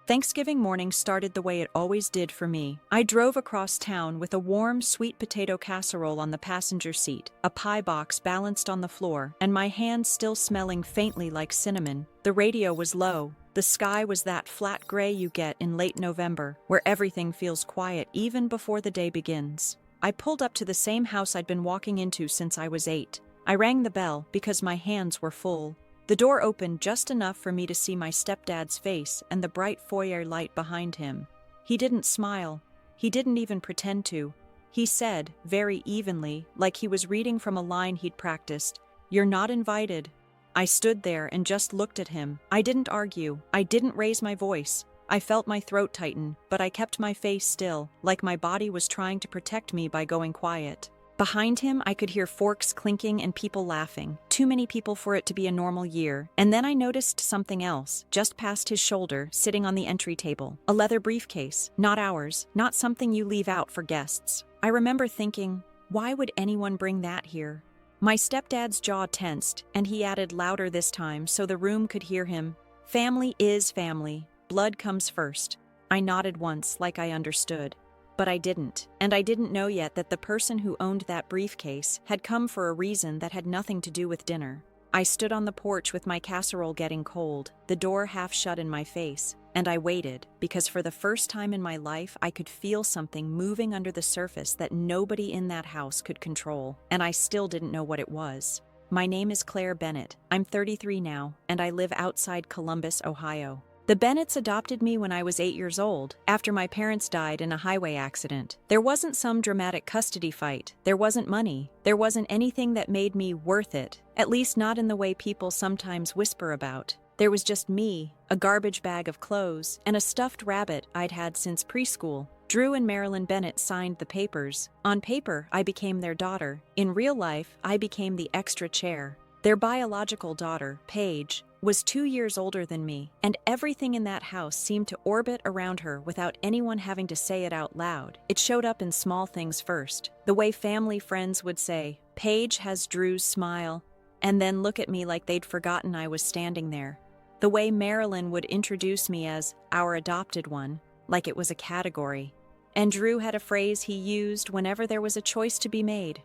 Thanksgiving morning started the way it always did for me. I drove across town with a warm, sweet potato casserole on the passenger seat, a pie box balanced on the floor, and my hands still smelling faintly like cinnamon. The radio was low. The sky was that flat gray you get in late November, where everything feels quiet even before the day begins. I pulled up to the same house I'd been walking into since I was 8. I rang the bell because my hands were full. The door opened just enough for me to see my stepdad's face and the bright foyer light behind him. He didn't smile. He didn't even pretend to. He said, very evenly, like he was reading from a line he'd practiced, "You're not invited." I stood there and just looked at him. I didn't argue. I didn't raise my voice. I felt my throat tighten, but I kept my face still, like my body was trying to protect me by going quiet. Behind him, I could hear forks clinking and people laughing. Too many people for it to be a normal year. And then I noticed something else, just past his shoulder, sitting on the entry table. A leather briefcase, not ours, not something you leave out for guests. I remember thinking, why would anyone bring that here? My stepdad's jaw tensed, and he added louder this time so the room could hear him. Family is family. Blood comes first. I nodded once, like I understood. But I didn't, and I didn't know yet that the person who owned that briefcase had come for a reason that had nothing to do with dinner. I stood on the porch with my casserole getting cold, the door half shut in my face, and I waited, because for the first time in my life I could feel something moving under the surface that nobody in that house could control, and I still didn't know what it was. My name is Claire Bennett. I'm 33 now, and I live outside Columbus, Ohio. The Bennetts adopted me when I was 8 years old, after my parents died in a highway accident. There wasn't some dramatic custody fight. There wasn't money. There wasn't anything that made me worth it, at least not in the way people sometimes whisper about. There was just me, a garbage bag of clothes, and a stuffed rabbit I'd had since preschool. Drew and Marilyn Bennett signed the papers. On paper, I became their daughter. In real life, I became the extra chair. Their biological daughter, Paige, was 2 years older than me, and everything in that house seemed to orbit around her without anyone having to say it out loud. It showed up in small things first. The way family friends would say, "Paige has Drew's smile," and then look at me like they'd forgotten I was standing there. The way Marilyn would introduce me as our adopted one, like it was a category. And Drew had a phrase he used whenever there was a choice to be made.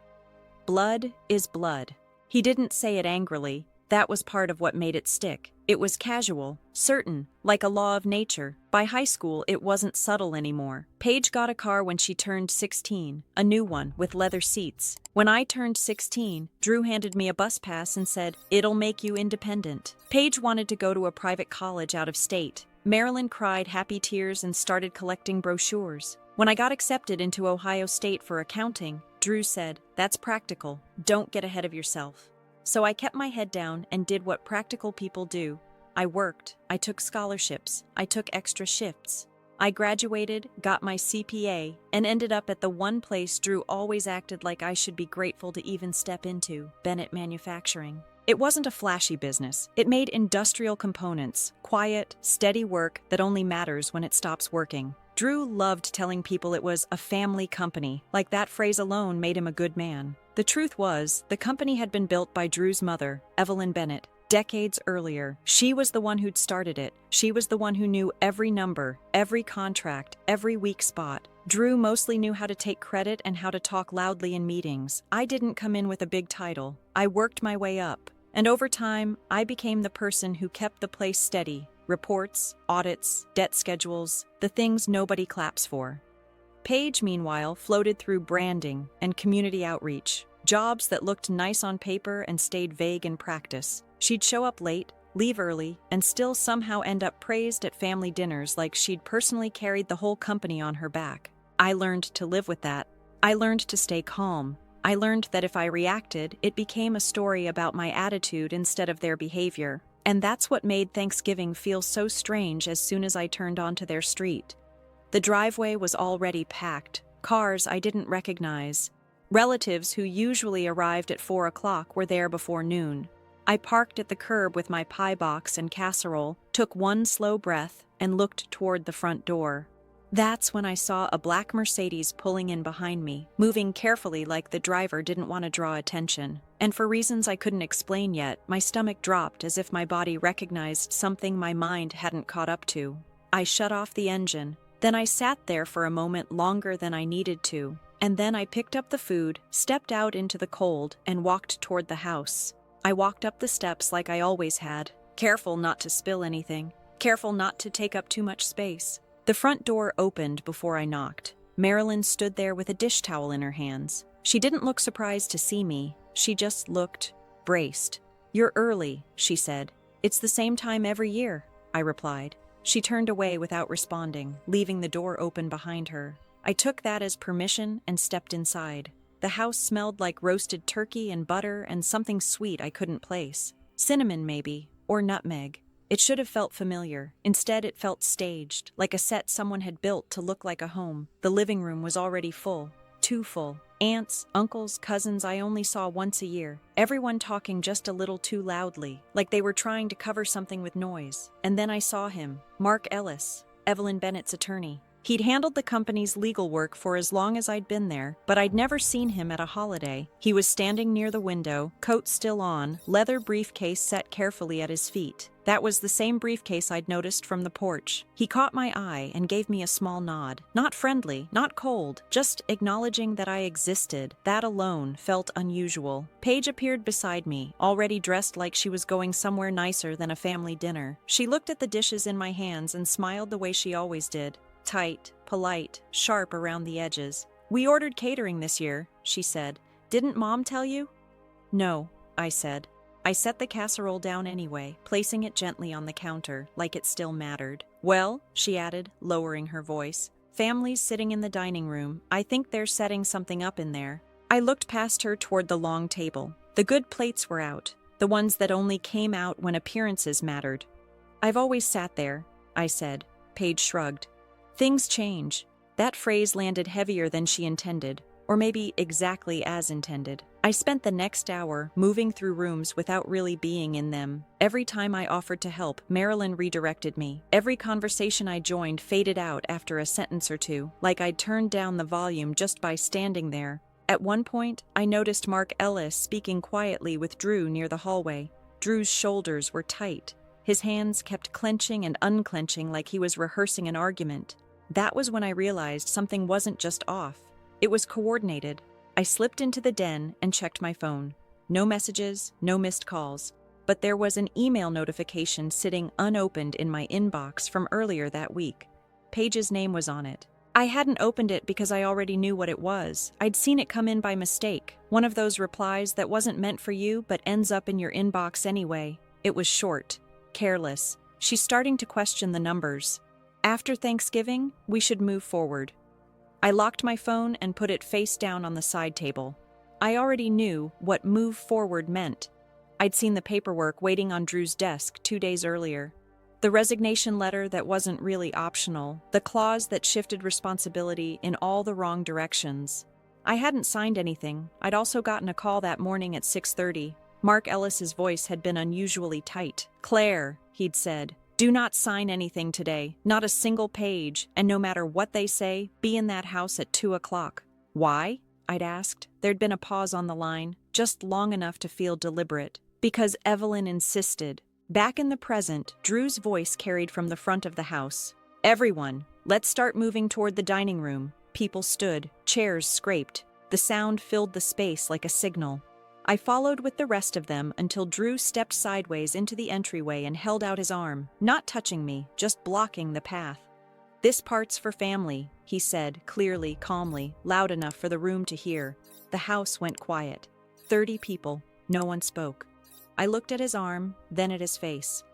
Blood is blood. He didn't say it angrily. That was part of what made it stick. It was casual, certain, like a law of nature. By high school, it wasn't subtle anymore. Paige got a car when she turned 16, a new one with leather seats. When I turned 16, Drew handed me a bus pass and said, "It'll make you independent." Paige wanted to go to a private college out of state. Marilyn cried happy tears and started collecting brochures. When I got accepted into Ohio State for accounting, Drew said, "That's practical. Don't get ahead of yourself." So I kept my head down and did what practical people do. I worked, I took scholarships, I took extra shifts. I graduated, got my CPA, and ended up at the one place Drew always acted like I should be grateful to even step into, Bennett Manufacturing. It wasn't a flashy business. It made industrial components, quiet, steady work that only matters when it stops working. Drew loved telling people it was a family company, like that phrase alone made him a good man. The truth was, the company had been built by Drew's mother, Evelyn Bennett, decades earlier. She was the one who'd started it. She was the one who knew every number, every contract, every weak spot. Drew mostly knew how to take credit and how to talk loudly in meetings. I didn't come in with a big title. I worked my way up. And over time, I became the person who kept the place steady. Reports, audits, debt schedules, the things nobody claps for. Paige, meanwhile, floated through branding and community outreach, jobs that looked nice on paper and stayed vague in practice. She'd show up late, leave early, and still somehow end up praised at family dinners like she'd personally carried the whole company on her back. I learned to live with that. I learned to stay calm. I learned that if I reacted, it became a story about my attitude instead of their behavior. And that's what made Thanksgiving feel so strange as soon as I turned onto their street. The driveway was already packed, cars I didn't recognize. Relatives who usually arrived at 4 o'clock were there before noon. I parked at the curb with my pie box and casserole, took one slow breath, and looked toward the front door. That's when I saw a black Mercedes pulling in behind me, moving carefully like the driver didn't want to draw attention. And for reasons I couldn't explain yet, my stomach dropped as if my body recognized something my mind hadn't caught up to. I shut off the engine. Then I sat there for a moment longer than I needed to, and then I picked up the food, stepped out into the cold, and walked toward the house. I walked up the steps like I always had, careful not to spill anything, careful not to take up too much space. The front door opened before I knocked. Marilyn stood there with a dish towel in her hands. She didn't look surprised to see me. She just looked braced. "You're early," she said. "It's the same time every year," I replied. She turned away without responding, leaving the door open behind her. I took that as permission and stepped inside. The house smelled like roasted turkey and butter and something sweet I couldn't place. Cinnamon, maybe, or nutmeg. It should have felt familiar. Instead, it felt staged, like a set someone had built to look like a home. The living room was already full. Too full. Aunts, uncles, cousins I only saw once a year. Everyone talking just a little too loudly, like they were trying to cover something with noise. And then I saw him, Mark Ellis, Evelyn Bennett's attorney. He'd handled the company's legal work for as long as I'd been there, but I'd never seen him at a holiday. He was standing near the window, coat still on, leather briefcase set carefully at his feet. That was the same briefcase I'd noticed from the porch. He caught my eye and gave me a small nod. Not friendly, not cold, just acknowledging that I existed. That alone felt unusual. Paige appeared beside me, already dressed like she was going somewhere nicer than a family dinner. She looked at the dishes in my hands and smiled the way she always did. Tight, polite, sharp around the edges. "We ordered catering this year," she said. "Didn't Mom tell you?" "No," I said. I set the casserole down anyway, placing it gently on the counter, like it still mattered. "Well," she added, lowering her voice, "family's sitting in the dining room. I think they're setting something up in there." I looked past her toward the long table. The good plates were out, the ones that only came out when appearances mattered. "I've always sat there," I said. Paige shrugged. "Things change." That phrase landed heavier than she intended, or maybe exactly as intended. I spent the next hour moving through rooms without really being in them. Every time I offered to help, Marilyn redirected me. Every conversation I joined faded out after a sentence or two, like I'd turned down the volume just by standing there. At one point, I noticed Mark Ellis speaking quietly with Drew near the hallway. Drew's shoulders were tight. His hands kept clenching and unclenching like he was rehearsing an argument. That was when I realized something wasn't just off. It was coordinated. I slipped into the den and checked my phone. No messages, no missed calls. But there was an email notification sitting unopened in my inbox from earlier that week. Paige's name was on it. I hadn't opened it because I already knew what it was. I'd seen it come in by mistake. One of those replies that wasn't meant for you but ends up in your inbox anyway. It was short, careless. She's starting to question the numbers. After Thanksgiving, we should move forward. I locked my phone and put it face down on the side table. I already knew what move forward meant. I'd seen the paperwork waiting on Drew's desk 2 days earlier. The resignation letter that wasn't really optional, the clause that shifted responsibility in all the wrong directions. I hadn't signed anything. I'd also gotten a call that morning at 6:30. Mark Ellis's voice had been unusually tight. "Claire," he'd said, "do not sign anything today, not a single page, and no matter what they say, be in that house at 2 o'clock. "Why?" I'd asked. There'd been a pause on the line, just long enough to feel deliberate. "Because Evelyn insisted." Back in the present, Drew's voice carried from the front of the house. "Everyone, let's start moving toward the dining room." People stood, chairs scraped. The sound filled the space like a signal. I followed with the rest of them until Drew stepped sideways into the entryway and held out his arm, not touching me, just blocking the path. "This part's for family," he said, clearly, calmly, loud enough for the room to hear. The house went quiet. 30 people. No one spoke. I looked at his arm, then at his face.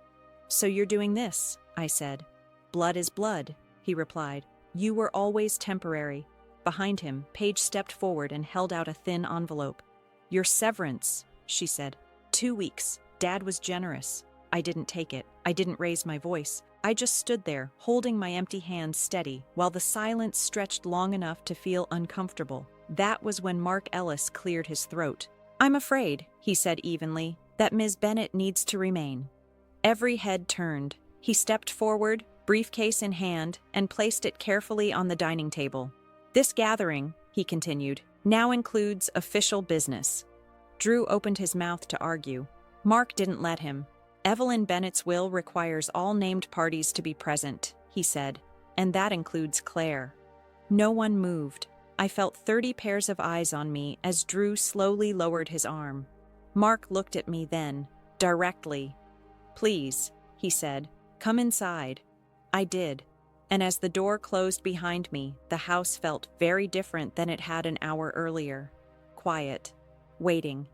"So you're doing this," I said. "Blood is blood," he replied. "You were always temporary." Behind him, Paige stepped forward and held out a thin envelope. "Your severance," she said. 2 weeks. Dad was generous. I didn't take it. I didn't raise my voice. I just stood there, holding my empty hands steady, while the silence stretched long enough to feel uncomfortable. That was when Mark Ellis cleared his throat. "I'm afraid," he said evenly, "that Ms. Bennett needs to remain." Every head turned. He stepped forward, briefcase in hand, and placed it carefully on the dining table. "This gathering," he continued, "now includes official business." Drew opened his mouth to argue. Mark didn't let him. "Evelyn Bennett's will requires all named parties to be present," he said, "and that includes Claire." No one moved. I felt 30 pairs of eyes on me as Drew slowly lowered his arm. Mark looked at me then, directly. "Please," he said, "come inside." I did, and as the door closed behind me, the house felt very different than it had an hour earlier. Quiet, waiting,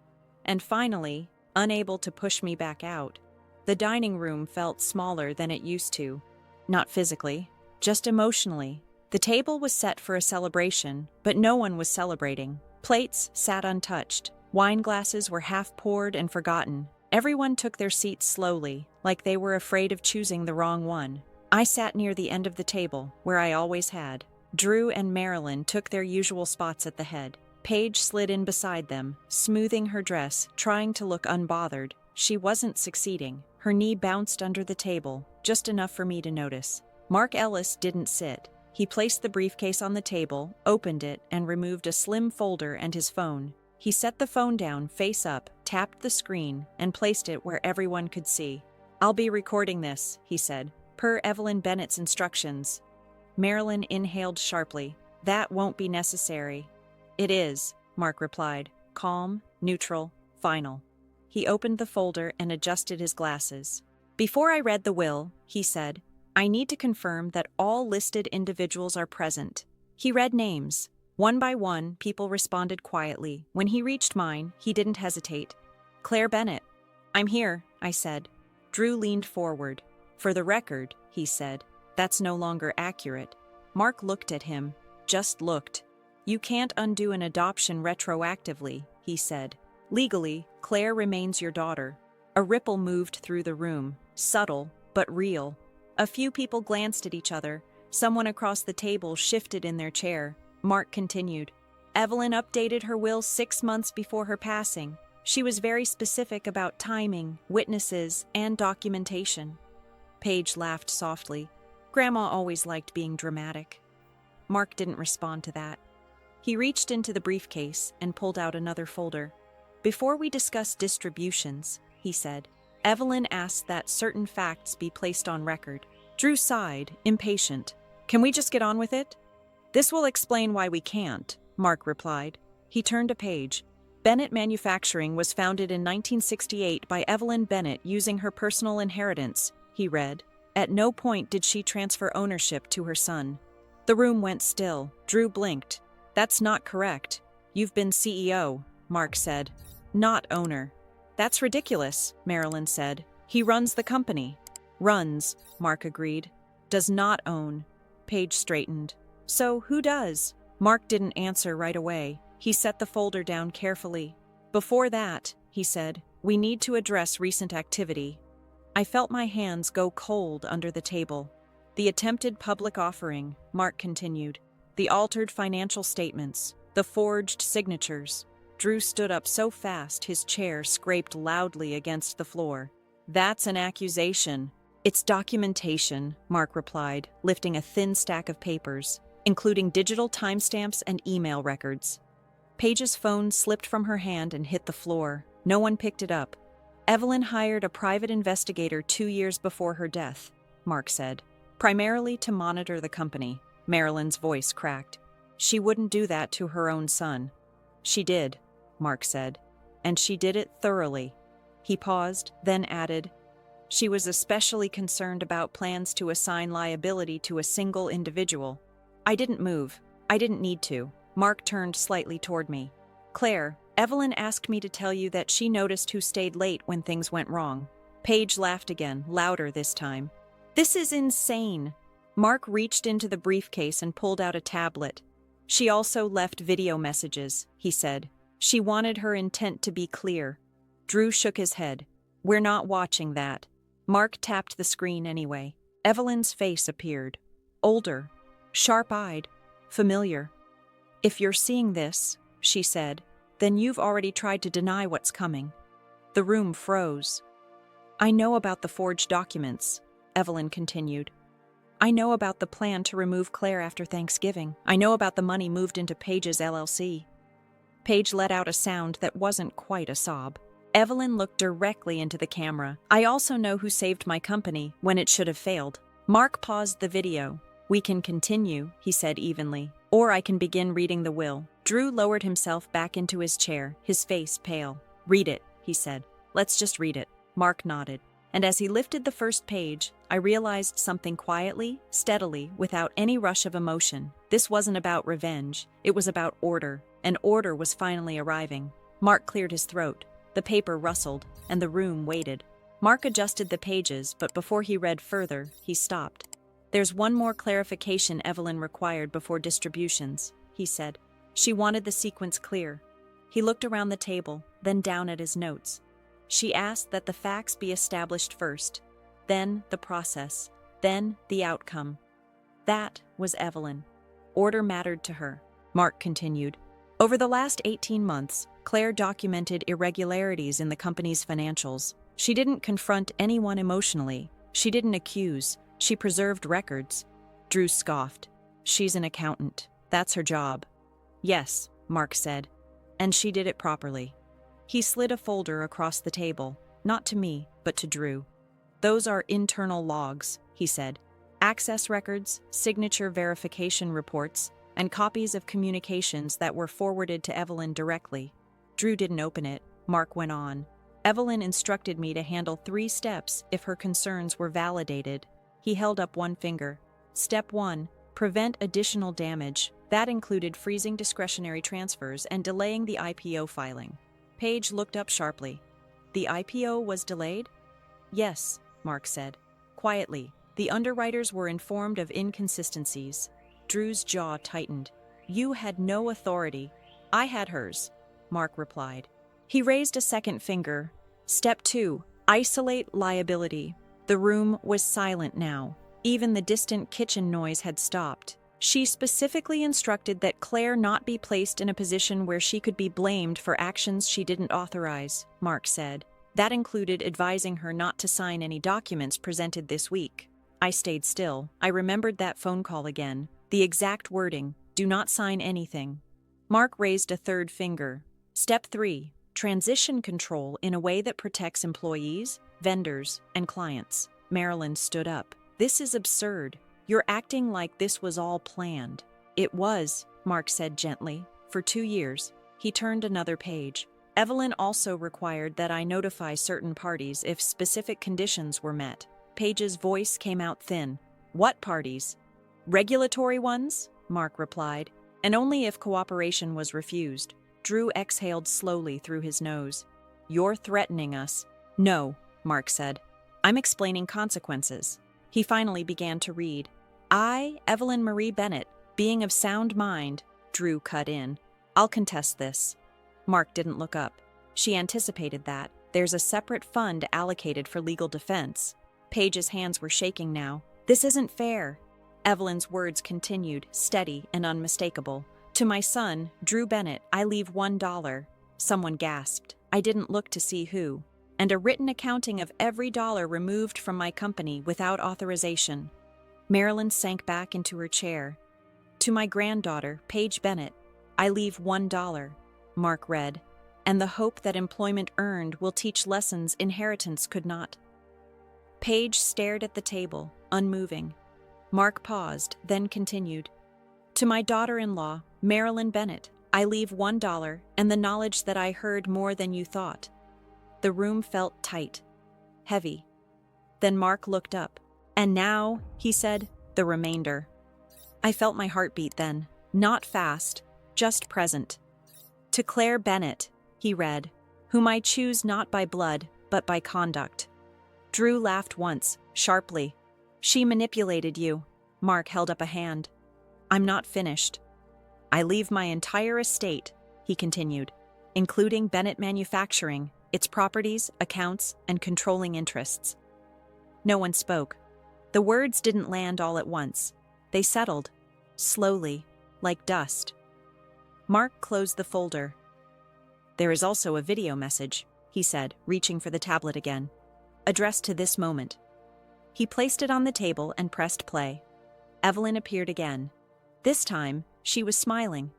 and finally, unable to push me back out. The dining room felt smaller than it used to. Not physically, just emotionally. The table was set for a celebration, but no one was celebrating. Plates sat untouched. Wine glasses were half poured and forgotten. Everyone took their seats slowly, like they were afraid of choosing the wrong one. I sat near the end of the table, where I always had. Drew and Marilyn took their usual spots at the head. Paige slid in beside them, smoothing her dress, trying to look unbothered. She wasn't succeeding. Her knee bounced under the table, just enough for me to notice. Mark Ellis didn't sit. He placed the briefcase on the table, opened it, and removed a slim folder and his phone. He set the phone down, face up, tapped the screen, and placed it where everyone could see. "I'll be recording this," he said, "per Evelyn Bennett's instructions." Marilyn inhaled sharply. "That won't be necessary." "It is," Mark replied, calm, neutral, final. He opened the folder and adjusted his glasses. "Before I read the will," he said, "I need to confirm that all listed individuals are present." He read names. One by one, people responded quietly. When he reached mine, he didn't hesitate. "Claire Bennett." "I'm here," I said. Drew leaned forward. "For the record," he said, "that's no longer accurate." Mark looked at him, just looked. "You can't undo an adoption retroactively," he said. "Legally, Claire remains your daughter." A ripple moved through the room, subtle but real. A few people glanced at each other. Someone across the table shifted in their chair. Mark continued. "Evelyn updated her will 6 months before her passing. She was very specific about timing, witnesses, and documentation." Paige laughed softly. Grandma always liked being dramatic. Mark didn't respond to that. He reached into the briefcase and pulled out another folder. "Before we discuss distributions," he said, "Evelyn asked that certain facts be placed on record." Drew sighed, impatient. "Can we just get on with it?" "This will explain why we can't," Mark replied. He turned to Paige. "Bennett Manufacturing was founded in 1968 by Evelyn Bennett using her personal inheritance," he read. "At no point did she transfer ownership to her son." The room went still. Drew blinked. "That's not correct. You've been CEO," Mark said. "Not owner." "That's ridiculous," Marilyn said. "He runs the company." "Runs," Mark agreed. "Does not own." Paige straightened. "So who does?" Mark didn't answer right away. He set the folder down carefully. "Before that," he said, "we need to address recent activity." I felt my hands go cold under the table. "The attempted public offering," Mark continued. "The altered financial statements. The forged signatures." Drew stood up so fast his chair scraped loudly against the floor. "That's an accusation." "It's documentation," Mark replied, lifting a thin stack of papers, including digital timestamps and email records. Paige's phone slipped from her hand and hit the floor. No one picked it up. "Evelyn hired a private investigator 2 years before her death," Mark said. "Primarily to monitor the company." Marilyn's voice cracked. "She wouldn't do that to her own son." "She did," Mark said. "And she did it thoroughly." He paused, then added, "She was especially concerned about plans to assign liability to a single individual." I didn't move. I didn't need to. Mark turned slightly toward me. "Claire, Evelyn asked me to tell you that she noticed who stayed late when things went wrong." Paige laughed again, louder this time. "This is insane." Mark reached into the briefcase and pulled out a tablet. "She also left video messages," he said. "She wanted her intent to be clear." Drew shook his head. "We're not watching that." Mark tapped the screen anyway. Evelyn's face appeared. Older, sharp-eyed, familiar. "If you're seeing this," she said, "then you've already tried to deny what's coming." The room froze. "I know about the forged documents," Evelyn continued. "I know about the plan to remove Claire after Thanksgiving. I know about the money moved into Paige's LLC." Paige let out a sound that wasn't quite a sob. Evelyn looked directly into the camera. "I also know who saved my company when it should have failed." Mark paused the video. "We can continue," he said evenly, "or I can begin reading the will." Drew lowered himself back into his chair, his face pale. "Read it," he said. "Let's just read it." Mark nodded. And as he lifted the first page, I realized something quietly, steadily, without any rush of emotion. This wasn't about revenge. It was about order, and order was finally arriving. Mark cleared his throat. The paper rustled, and the room waited. Mark adjusted the pages, but before he read further, he stopped. "There's one more clarification Evelyn required before distributions," he said. "She wanted the sequence clear." He looked around the table, then down at his notes. "She asked that the facts be established first, then the process, then the outcome." That was Evelyn. Order mattered to her. Mark continued. "Over the last 18 months, Claire documented irregularities in the company's financials. She didn't confront anyone emotionally. She didn't accuse. She preserved records." Drew scoffed. "She's an accountant. That's her job." "Yes," Mark said, "and she did it properly." He slid a folder across the table, not to me, but to Drew. "Those are internal logs," he said. "Access records, signature verification reports, and copies of communications that were forwarded to Evelyn directly." Drew didn't open it. Mark went on. "Evelyn instructed me to handle 3 steps if her concerns were validated." He held up one finger. "Step 1, prevent additional damage. That included freezing discretionary transfers and delaying the IPO filing." Paige looked up sharply. "The IPO was delayed?" "Yes," Mark said. Quietly, the underwriters were informed of inconsistencies. Drew's jaw tightened. "You had no authority." "I had hers," Mark replied. He raised a second finger. "Step 2, isolate liability." The room was silent now. Even the distant kitchen noise had stopped. She specifically instructed that Claire not be placed in a position where she could be blamed for actions she didn't authorize, Mark said. That included advising her not to sign any documents presented this week. I stayed still. I remembered that phone call again. The exact wording, "Do not sign anything." Mark raised a third finger. "Step 3, transition control in a way that protects employees, vendors, and clients." Marilyn stood up. "This is absurd. You're acting like this was all planned." "It was," Mark said gently, "for 2 years." He turned another page. "Evelyn also required that I notify certain parties if specific conditions were met." Paige's voice came out thin. "What parties?" "Regulatory ones," Mark replied, "and only if cooperation was refused." Drew exhaled slowly through his nose. "You're threatening us." "No," Mark said. "I'm explaining consequences." He finally began to read. "I, Evelyn Marie Bennett, being of sound mind," Drew cut in. "I'll contest this." Mark didn't look up. She anticipated that. "There's a separate fund allocated for legal defense." Paige's hands were shaking now. "This isn't fair." Evelyn's words continued, steady and unmistakable. "To my son, Drew Bennett, I leave $1. Someone gasped. I didn't look to see who. "And a written accounting of every dollar removed from my company without authorization." Marilyn sank back into her chair. "To my granddaughter, Paige Bennett, I leave $1. Mark read. "And the hope that employment earned will teach lessons inheritance could not." Paige stared at the table, unmoving. Mark paused, then continued. "To my daughter-in-law, Marilyn Bennett, I leave $1 and the knowledge that I heard more than you thought." The room felt tight, heavy. Then Mark looked up. "And now," he said, "the remainder." I felt my heartbeat then, not fast, just present. "To Claire Bennett," he read, "whom I choose not by blood, but by conduct." Drew laughed once, sharply. "She manipulated you." Mark held up a hand. "I'm not finished." "I leave my entire estate," he continued, "including Bennett Manufacturing, its properties, accounts, and controlling interests." No one spoke. The words didn't land all at once. They settled, slowly, like dust. Mark closed the folder. "There is also a video message," he said, reaching for the tablet again. "Addressed to this moment." He placed it on the table and pressed play. Evelyn appeared again. This time, she was smiling.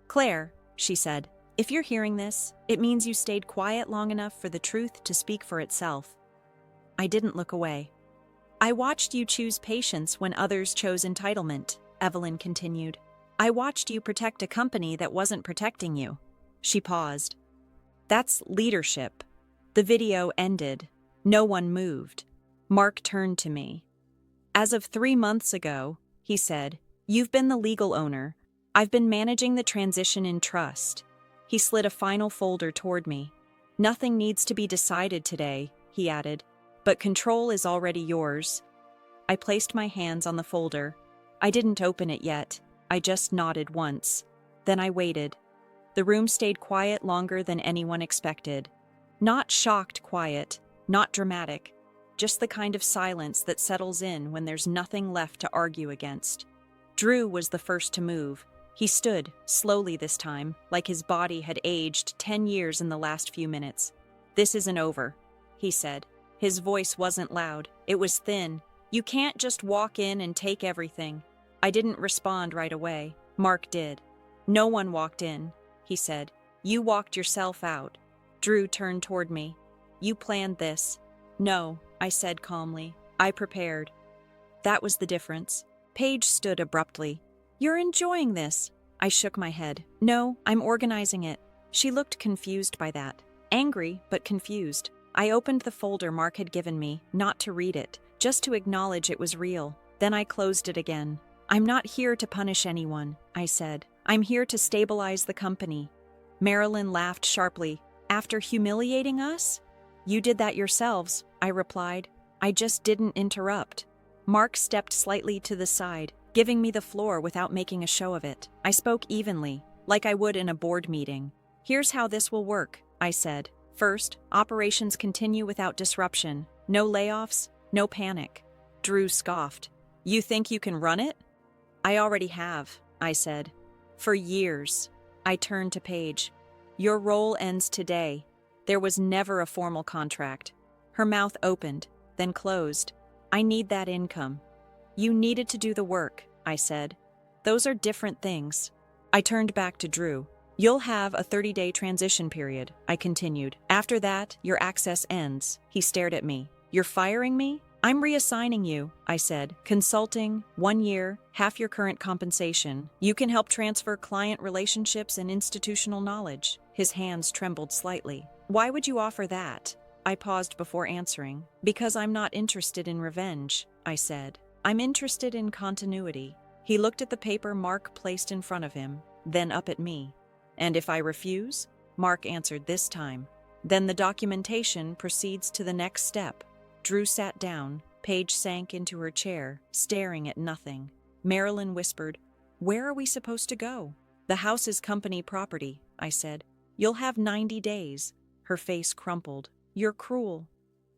"Claire," she said, "if you're hearing this, it means you stayed quiet long enough for the truth to speak for itself." I didn't look away. I watched you choose patience when others chose entitlement, Evelyn continued. I watched you protect a company that wasn't protecting you. She paused. That's leadership. The video ended. No one moved. Mark turned to me. As of 3 months ago, he said, you've been the legal owner. I've been managing the transition in trust. He slid a final folder toward me. Nothing needs to be decided today, he added, but control is already yours. I placed my hands on the folder. I didn't open it yet. I just nodded once. Then I waited. The room stayed quiet longer than anyone expected. Not shocked quiet, not dramatic, just the kind of silence that settles in when there's nothing left to argue against. Drew was the first to move. He stood, slowly this time, like his body had aged 10 years in the last few minutes. This isn't over, he said. His voice wasn't loud. It was thin. You can't just walk in and take everything. I didn't respond right away. Mark did. No one walked in, he said. You walked yourself out. Drew turned toward me. You planned this. No, I said calmly. I prepared. That was the difference. Paige stood abruptly. You're enjoying this. I shook my head. No, I'm organizing it. She looked confused by that. Angry, but confused. I opened the folder Mark had given me, not to read it, just to acknowledge it was real. Then I closed it again. I'm not here to punish anyone, I said. I'm here to stabilize the company. Marilyn laughed sharply. After humiliating us? You did that yourselves, I replied. I just didn't interrupt. Mark stepped slightly to the side, giving me the floor without making a show of it. I spoke evenly, like I would in a board meeting. Here's how this will work, I said. First, operations continue without disruption. No layoffs, no panic. Drew scoffed. You think you can run it? I already have, I said. For years. I turned to Paige. Your role ends today. There was never a formal contract. Her mouth opened, then closed. I need that income. You needed to do the work, I said. Those are different things. I turned back to Drew. You'll have a 30-day transition period, I continued. After that, your access ends. He stared at me. You're firing me? I'm reassigning you, I said. Consulting, 1 year, half your current compensation. You can help transfer client relationships and institutional knowledge. His hands trembled slightly. Why would you offer that? I paused before answering. Because I'm not interested in revenge, I said. I'm interested in continuity. He looked at the paper Mark placed in front of him, then up at me. And if I refuse? Mark answered this time. Then the documentation proceeds to the next step. Drew sat down. Paige sank into her chair, staring at nothing. Marilyn whispered, Where are we supposed to go? The house is company property, I said. You'll have 90 days. Her face crumpled. You're cruel.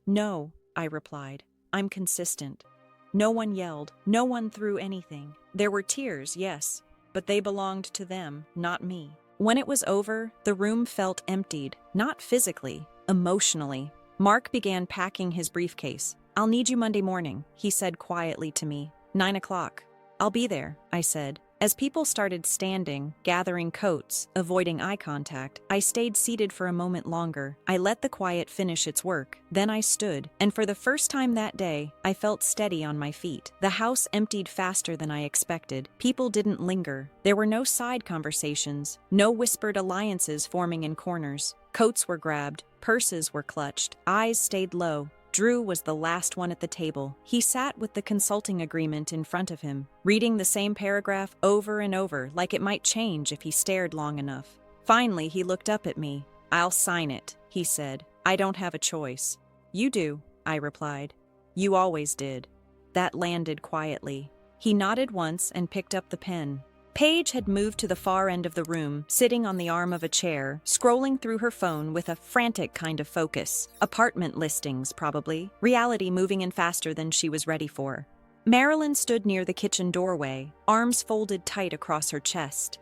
No, I replied. I'm consistent. No one yelled. No one threw anything. There were tears, yes, but they belonged to them, not me. When it was over, the room felt emptied, not physically, emotionally. Mark began packing his briefcase. I'll need you Monday morning, he said quietly to me. 9 o'clock. I'll be there, I said. As people started standing, gathering coats, avoiding eye contact, I stayed seated for a moment longer. I let the quiet finish its work. Then I stood, and for the first time that day, I felt steady on my feet. The house emptied faster than I expected. People didn't linger. There were no side conversations, no whispered alliances forming in corners. Coats were grabbed, purses were clutched, eyes stayed low. Drew was the last one at the table. He sat with the consulting agreement in front of him, reading the same paragraph over and over like it might change if he stared long enough. Finally, he looked up at me. I'll sign it, he said. I don't have a choice. You do, I replied. You always did. That landed quietly. He nodded once and picked up the pen. Paige had moved to the far end of the room, sitting on the arm of a chair, scrolling through her phone with a frantic kind of focus. Apartment listings, probably. Reality moving in faster than she was ready for. Marilyn stood near the kitchen doorway, arms folded tight across her chest.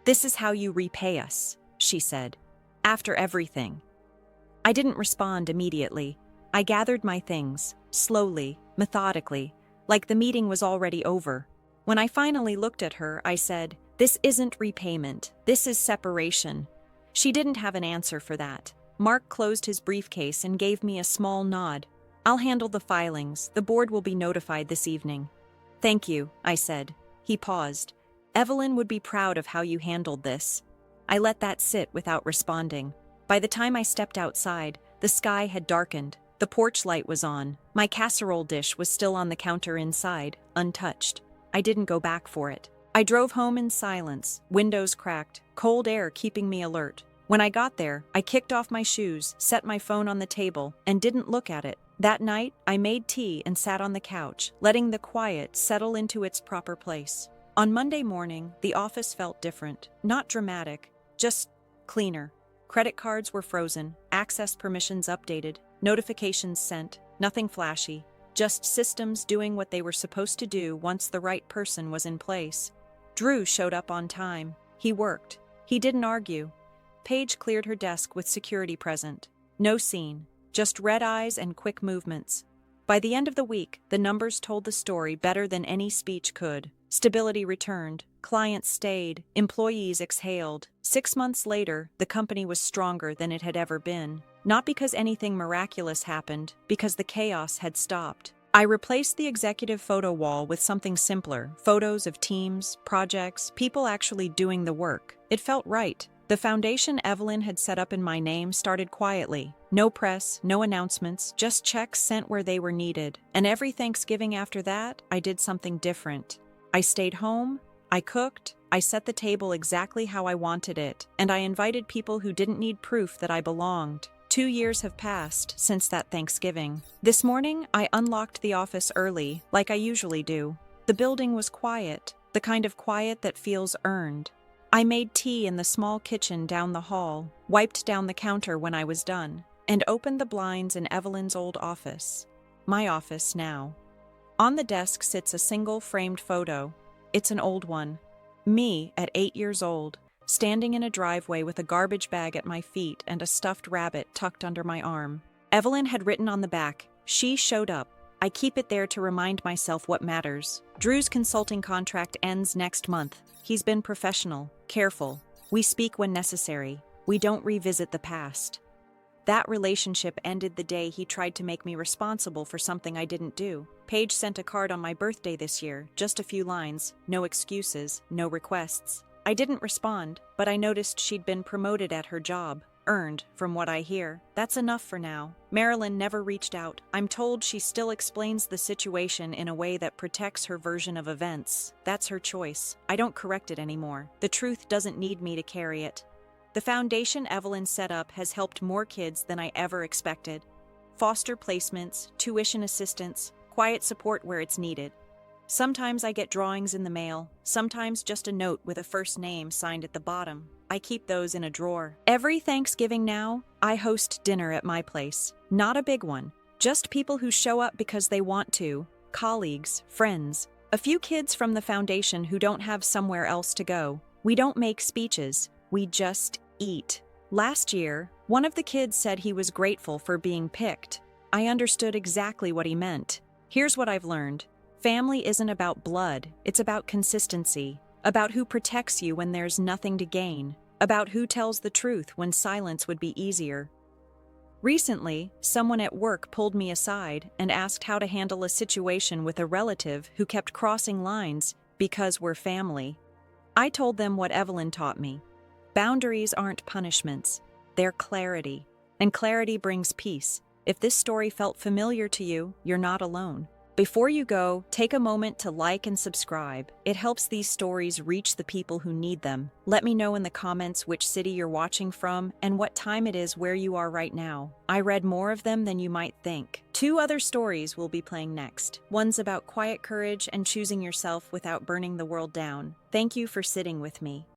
This is how you repay us, she said. After everything. I didn't respond immediately. I gathered my things, slowly, methodically, like the meeting was already over. When I finally looked at her, I said, This isn't repayment. This is separation. She didn't have an answer for that. Mark closed his briefcase and gave me a small nod. I'll handle the filings. The board will be notified this evening. Thank you, I said. He paused. Evelyn would be proud of how you handled this. I let that sit without responding. By the time I stepped outside, the sky had darkened. The porch light was on. My casserole dish was still on the counter inside, untouched. I didn't go back for it. I drove home in silence, windows cracked, cold air keeping me alert. When I got there, I kicked off my shoes, set my phone on the table, and didn't look at it. That night, I made tea and sat on the couch, letting the quiet settle into its proper place. On Monday morning, the office felt different. Not dramatic, just cleaner. Credit cards were frozen, access permissions updated, notifications sent, nothing flashy, just systems doing what they were supposed to do once the right person was in place. Drew showed up on time. He worked. He didn't argue. Paige cleared her desk with security present. No scene, just red eyes and quick movements. By the end of the week, the numbers told the story better than any speech could. Stability returned, clients stayed, employees exhaled. 6 months later, the company was stronger than it had ever been. Not because anything miraculous happened, because the chaos had stopped. I replaced the executive photo wall with something simpler, photos of teams, projects, people actually doing the work. It felt right. The foundation Evelyn had set up in my name started quietly. No press, no announcements, just checks sent where they were needed. And every Thanksgiving after that, I did something different. I stayed home, I cooked, I set the table exactly how I wanted it, and I invited people who didn't need proof that I belonged. 2 years have passed since that Thanksgiving. This morning, I unlocked the office early, like I usually do. The building was quiet, the kind of quiet that feels earned. I made tea in the small kitchen down the hall, wiped down the counter when I was done, and opened the blinds in Evelyn's old office. My office now. On the desk sits a single framed photo. It's an old one. Me at 8 years old, standing in a driveway with a garbage bag at my feet and a stuffed rabbit tucked under my arm. Evelyn had written on the back, "She showed up." I keep it there to remind myself what matters. Drew's consulting contract ends next month. He's been professional, careful. We speak when necessary. We don't revisit the past. That relationship ended the day he tried to make me responsible for something I didn't do. Paige sent a card on my birthday this year, just a few lines, no excuses, no requests. I didn't respond, but I noticed she'd been promoted at her job. Earned, from what I hear. That's enough for now. Marilyn never reached out. I'm told she still explains the situation in a way that protects her version of events. That's her choice. I don't correct it anymore. The truth doesn't need me to carry it. The foundation Evelyn set up has helped more kids than I ever expected. Foster placements, tuition assistance, quiet support where it's needed. Sometimes I get drawings in the mail, sometimes just a note with a first name signed at the bottom. I keep those in a drawer. Every Thanksgiving now, I host dinner at my place. Not a big one, just people who show up because they want to, colleagues, friends, a few kids from the foundation who don't have somewhere else to go. We don't make speeches, we just eat. Last year, one of the kids said he was grateful for being picked. I understood exactly what he meant. Here's what I've learned. Family isn't about blood, it's about consistency, about who protects you when there's nothing to gain, about who tells the truth when silence would be easier. Recently, someone at work pulled me aside and asked how to handle a situation with a relative who kept crossing lines because we're family. I told them what Evelyn taught me. Boundaries aren't punishments, they're clarity, and clarity brings peace. If this story felt familiar to you, you're not alone. Before you go, take a moment to like and subscribe. It helps these stories reach the people who need them. Let me know in the comments which city you're watching from and what time it is where you are right now. I read more of them than you might think. 2 other stories will be playing next. One's about quiet courage and choosing yourself without burning the world down. Thank you for sitting with me.